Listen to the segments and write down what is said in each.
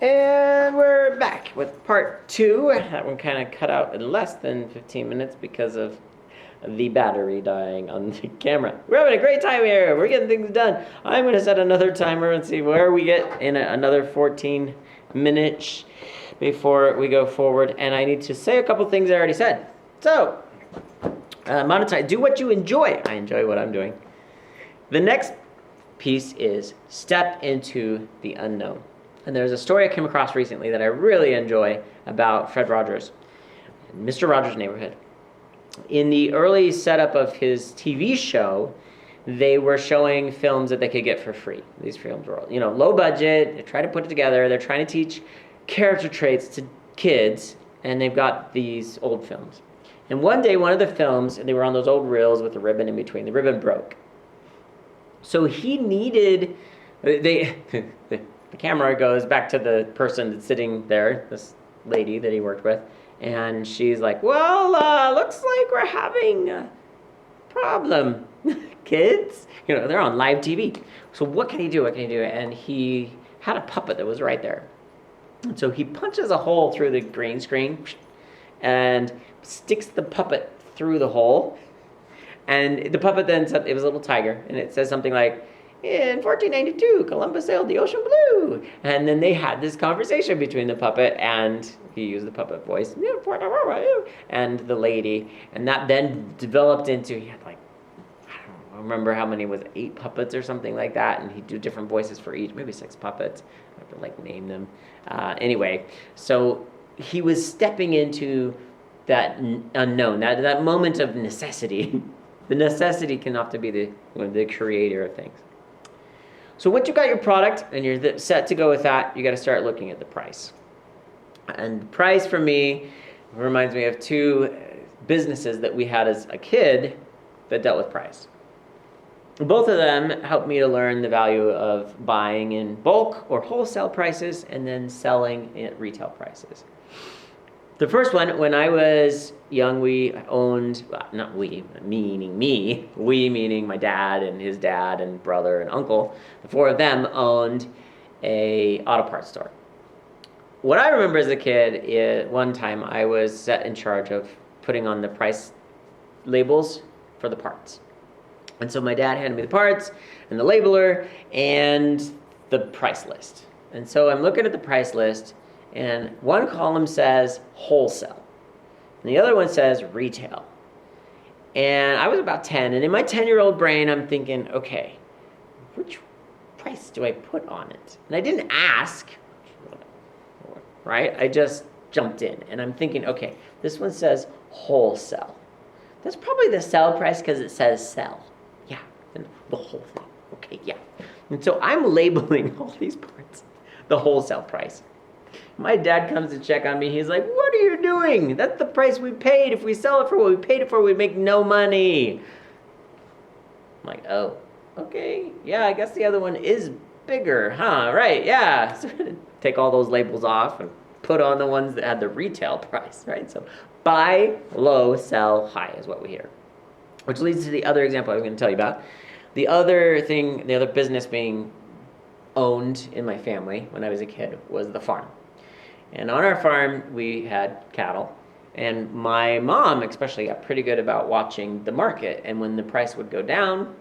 And we're back with part 2. That one kind of cut out in less than 15 minutes because of the battery dying on the camera. We're having a great time here. We're getting things done. I'm going to set another timer and see where we get in another 14 minutes before we go forward. And I need to say a couple things I already said. So, monetize. Do what you enjoy. I enjoy what I'm doing. The next piece is step into the unknown. And there's a story I came across recently that I really enjoy about Fred Rogers, Mr. Rogers' Neighborhood. In the early setup of his TV show, they were showing films that they could get for free. These films were, low budget. They try to put it together. They're trying to teach character traits to kids, and they've got these old films. And one day, one of the films, and they were on those old reels with the ribbon in between. The ribbon broke. So he needed, the camera goes back to the person that's sitting there, this lady that he worked with, and she's like, well, looks like we're having a problem, kids. They're on live TV. So what can he do? And he had a puppet that was right there. And so he punches a hole through the green screen and sticks the puppet through the hole. And the puppet then said, it was a little tiger, and it says something like, in 1492, Columbus sailed the ocean blue. And then they had this conversation between the puppet and, he used the puppet voice, and the lady. And that then developed into, he had I don't remember how many, was it 8 puppets or something like that? And he'd do different voices for each, maybe 6 puppets. I have to name them. Anyway, so he was stepping into that unknown, that moment of necessity. The necessity can often be the creator of things. So once you've got your product and you're set to go with that, you got to start looking at the price. And price for me reminds me of 2 businesses that we had as a kid that dealt with price. Both of them helped me to learn the value of buying in bulk or wholesale prices and then selling at retail prices. The first one, when I was young, we owned, not we, meaning me, we meaning my dad and his dad and brother and uncle, the 4 of them owned a auto parts store. What I remember as a kid is one time I was set in charge of putting on the price labels for the parts. And so my dad handed me the parts and the labeler and the price list. And so I'm looking at the price list, and one column says wholesale, and the other one says retail. And I was about 10, and in my 10-year-old brain, I'm thinking, okay, which price do I put on it? And I didn't ask, right? I just jumped in, and I'm thinking, okay, this one says wholesale. That's probably the sell price because it says sell. Yeah, the whole thing. Okay, yeah. And so I'm labeling all these parts the wholesale price. My dad comes to check on me. He's like, what are you doing? That's the price we paid. If we sell it for what we paid it for, we'd make no money. I'm like, oh, okay. Yeah, I guess the other one is bigger, huh? Right, yeah. So take all those labels off and put on the ones that had the retail price, right? So buy low, sell high is what we hear. Which leads to the other example I was going to tell you about. The other business being owned in my family when I was a kid was the farm. And on our farm, we had cattle. And my mom especially got pretty good about watching the market. And when the price would go down,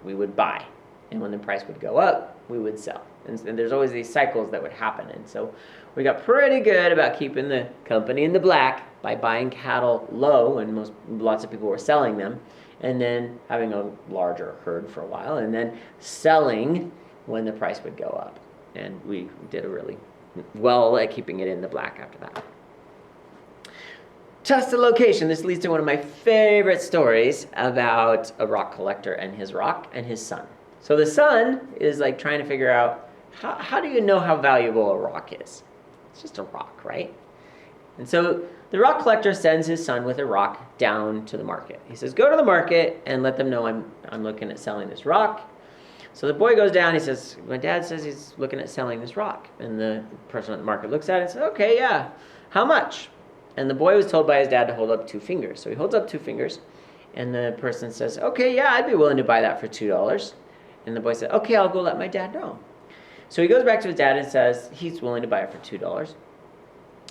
we would buy. And when the price would go up, we would sell. And there's always these cycles that would happen. And so we got pretty good about keeping the company in the black by buying cattle low, and lots of people were selling them, and then having a larger herd for a while, and then selling when the price would go up. And we did a really well at keeping it in the black after that. Just the location. This leads to one of my favorite stories about a rock collector and his rock and his son. So the son is trying to figure out, how do you know how valuable a rock is? It's just a rock, right? And so the rock collector sends his son with a rock down to the market. He says, go to the market and let them know I'm looking at selling this rock. So the boy goes down, he says, my dad says he's looking at selling this rock. And the person at the market looks at it and says, okay, yeah, how much? And the boy was told by his dad to hold up 2 fingers. So he holds up 2 fingers, and the person says, okay, yeah, I'd be willing to buy that for $2. And the boy said, okay, I'll go let my dad know. So he goes back to his dad and says he's willing to buy it for $2.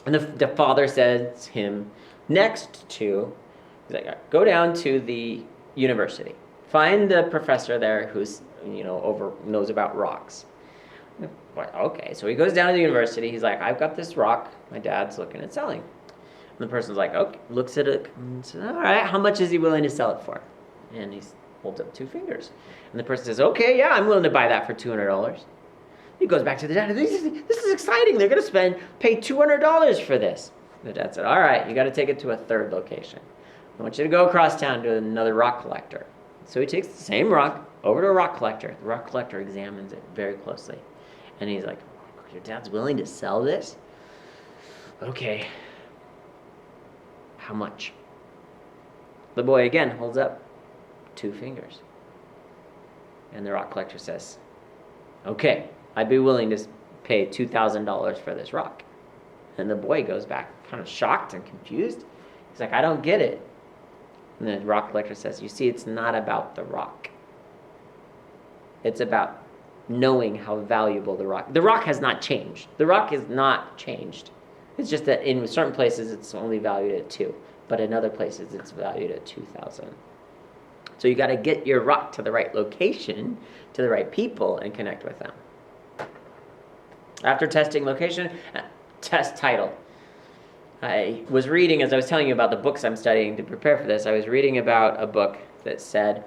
And the father says him next to, he's like, go down to the university. Find the professor there who's, knows about rocks. Okay, so he goes down to the university. He's like, I've got this rock my dad's looking at selling. And the person's like, okay, looks at it and says, all right, how much is he willing to sell it for? And he holds up 2 fingers. And the person says, okay, yeah, I'm willing to buy that for $200. He goes back to the dad. This is exciting. They're going to pay $200 for this. The dad said, all right, you got to take it to a third location. I want you to go across town to another rock collector. So he takes the same rock over to a rock collector. The rock collector examines it very closely. And he's like, your dad's willing to sell this? Okay. How much? The boy again holds up 2 fingers. And the rock collector says, okay, I'd be willing to pay $2,000 for this rock. And the boy goes back kind of shocked and confused. He's like, I don't get it. And the rock collector says, you see, it's not about the rock. It's about knowing how valuable the rock has not changed. The rock is not changed. It's just that in certain places it's only valued at 2, but in other places it's valued at 2,000. So you got to get your rock to the right location, to the right people, and connect with them. After testing location, test title. I was reading, as I was telling you about the books I'm studying to prepare for this, I was reading about a book that said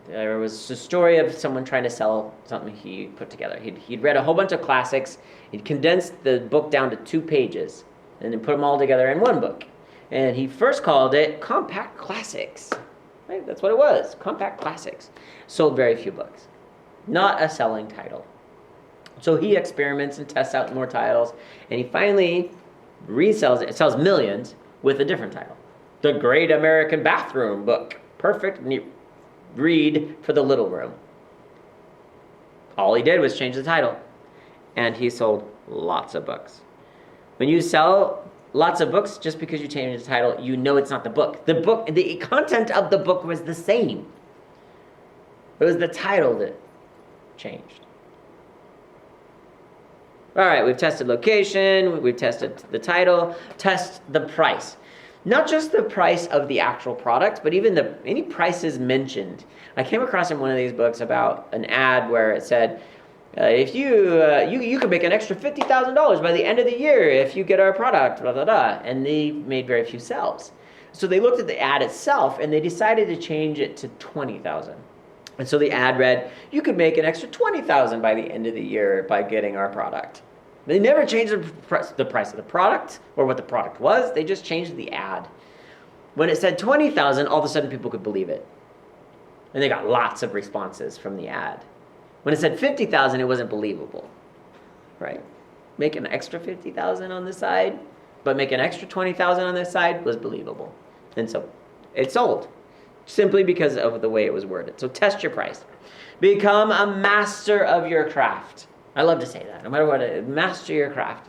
there was a story of someone trying to sell something he put together. He'd read a whole bunch of classics. He'd condensed the book down to 2 pages and then put them all together in one book. And he first called it Compact Classics. Right? That's what it was, Compact Classics. Sold very few books. Not a selling title. So he experiments and tests out more titles, and he finally resells it. It sells millions with a different title. The Great American Bathroom Book. Perfect read for the little room. All he did was change the title, and he sold lots of books. When you sell lots of books, just because you change the title, you know it's not the book. The content of the book was the same. It was the title that changed. All right, we've tested location, we've tested the title, test the price. Not just the price of the actual product, but even any prices mentioned. I came across in one of these books about an ad where it said, if you could make an extra $50,000 by the end of the year if you get our product, blah, blah, blah. And they made very few sales. So they looked at the ad itself and they decided to change it to $20,000. And so the ad read, you could make an extra $20,000 by the end of the year by getting our product. They never changed the price of the product or what the product was. They just changed the ad. When it said $20,000, all of a sudden people could believe it. And they got lots of responses from the ad. When it said $50,000, it wasn't believable, right? Make an extra $50,000 on the side, but make an extra $20,000 on this side was believable. And so it sold simply because of the way it was worded. So test your price. Become a master of your craft. I love to say that. No matter what, master your craft.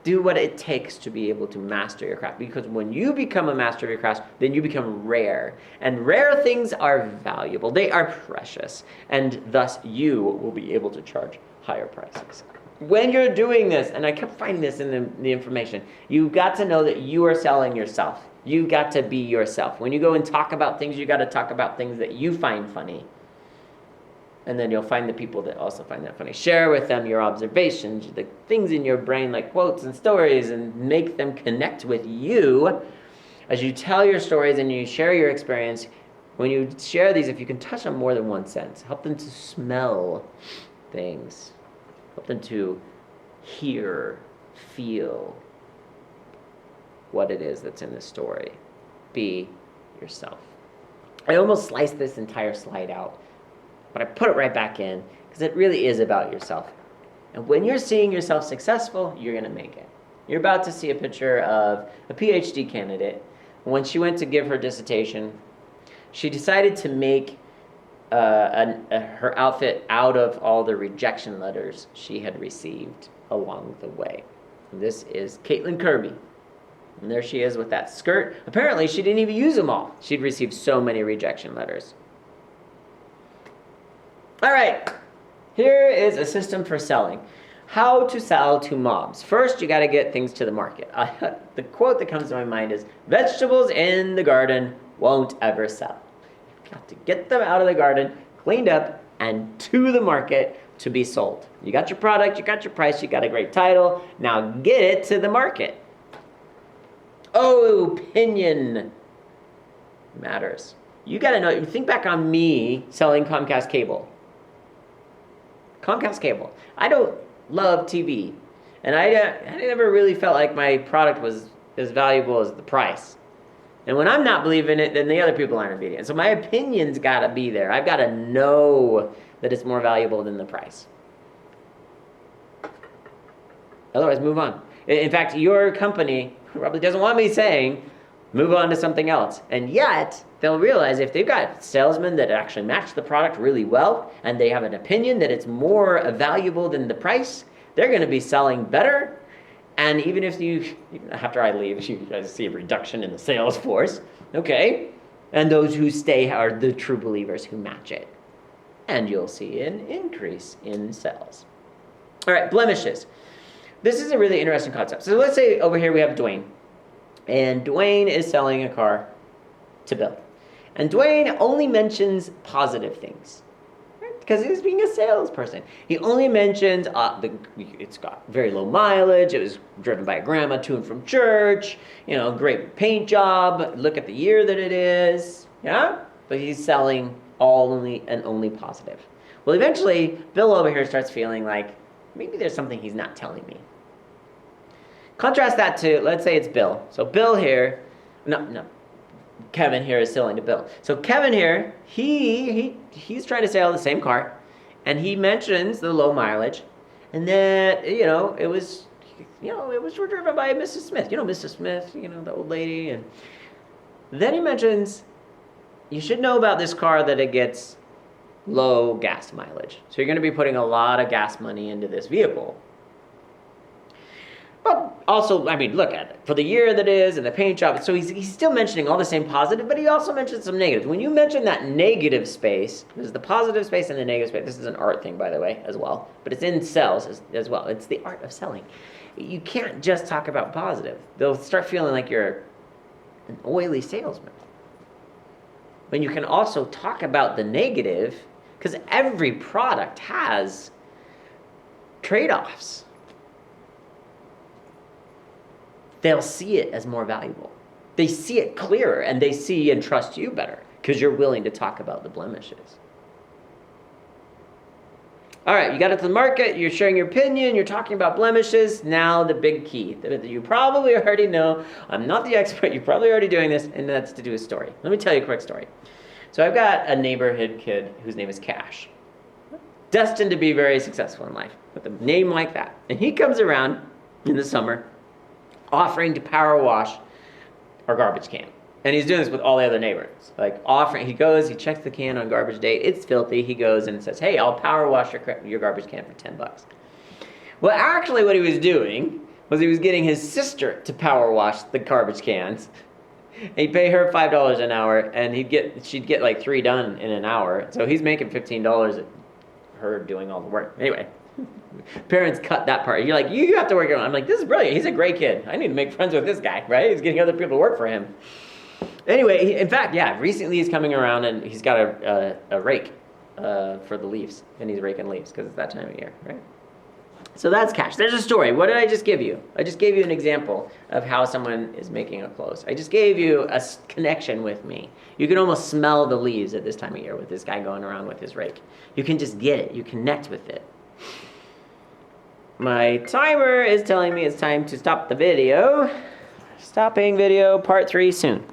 Do what it takes to be able to master your craft. Because when you become a master of your craft, then you become rare. And rare things are valuable. They are precious. And thus you will be able to charge higher prices. When you're doing this, and I kept finding this in the information, you've got to know that you are selling yourself. You've got to be yourself. When you go and talk about things, you've got to talk about things that you find funny. And then you'll find the people that also find that funny. Share with them your observations, the things in your brain like quotes and stories, and make them connect with you. As you tell your stories and you share your experience, when you share these, if you can touch on more than one sense, help them to smell things. Help them to hear, feel what it is that's in the story. Be yourself. I almost sliced this entire slide out, but I put it right back in because it really is about yourself. And when you're seeing yourself successful, you're going to make it. You're about to see a picture of a PhD candidate. When she went to give her dissertation, she decided to make her outfit out of all the rejection letters she had received along the way. And this is Caitlin Kirby. And there she is with that skirt. Apparently, she didn't even use them all. She'd received so many rejection letters. All right, Here is a system for selling. How to sell to mobs. First, you got to get things to the market. The quote that comes to my mind is, vegetables in the garden won't ever sell. You've got to get them out of the garden, cleaned up, and to the market to be sold. You got your product, you got your price, you got a great title. Now get it to the market. Oh, opinion matters. You got to know, think back on me selling Comcast cable. Comcast cable. I don't love TV. And I never really felt like my product was as valuable as the price. And when I'm not believing it, then the other people aren't obedient. So my opinion's got to be there. I've got to know that it's more valuable than the price. Otherwise, move on. In fact, your company probably doesn't want me saying, move on to something else. And yet, they'll realize if they've got salesmen that actually match the product really well, and they have an opinion that it's more valuable than the price, they're going to be selling better. And even if after I leave, you guys see a reduction in the sales force, okay? And those who stay are the true believers who match it. And you'll see an increase in sales. All right, blemishes. This is a really interesting concept. So let's say over here we have Dwayne. And Dwayne is selling a car to Bill. And Dwayne only mentions positive things, right? Because he's being a salesperson. He only mentions it's got very low mileage. It was driven by a grandma to and from church. Great paint job. Look at the year that it is. Yeah? But he's selling only positive. Well, eventually, Bill over here starts feeling like maybe there's something he's not telling me. Contrast that to, let's say it's Bill. So Bill here, Kevin here is selling to Bill. So Kevin here, he's trying to sell the same car, and he mentions the low mileage, and that it was driven by Mrs. Smith. Mrs. Smith, the old lady, and then he mentions you should know about this car that it gets low gas mileage. So you're going to be putting a lot of gas money into this vehicle. But also, look at it. For the year that is and the paint job, so he's still mentioning all the same positive, but he also mentions some negatives. When you mention that negative space, there's the positive space and the negative space. This is an art thing, by the way, as well. But it's in sales as well. It's the art of selling. You can't just talk about positive. They'll start feeling like you're an oily salesman. When you can also talk about the negative, because every product has trade-offs. They'll see it as more valuable. They see it clearer, and they see and trust you better because you're willing to talk about the blemishes. All right, you got it to the market, you're sharing your opinion, you're talking about blemishes. Now the big key that you probably already know. I'm not the expert, you're probably already doing this, and that's to do a story. Let me tell you a quick story. So I've got a neighborhood kid whose name is Cash. Destined to be very successful in life with a name like that. And he comes around in the summer offering to power wash our garbage can. And he's doing this with all the other neighbors. He goes, he checks the can on garbage day, it's filthy, he goes and says, hey, I'll power wash your garbage can for $10. Well, actually what he was doing was he was getting his sister to power wash the garbage cans. He'd pay her $5 an hour, and she'd get like 3 done in an hour. So he's making $15 at her doing all the work. Anyway. Parents cut that part. You're like, you have to work on. I'm like, this is brilliant. He's a great kid. I need to make friends with this guy, right? He's getting other people to work for him. Anyway, in fact, recently he's coming around and he's got a rake for the leaves, and he's raking leaves because it's that time of year, right? So that's Cash. There's a story. What did I just give you? I just gave you an example of how someone is making a close. I just gave you a connection with me. You can almost smell the leaves at this time of year with this guy going around with his rake. You can just get it. You connect with it. My timer is telling me it's time to stop the video. Stopping video part 3 soon.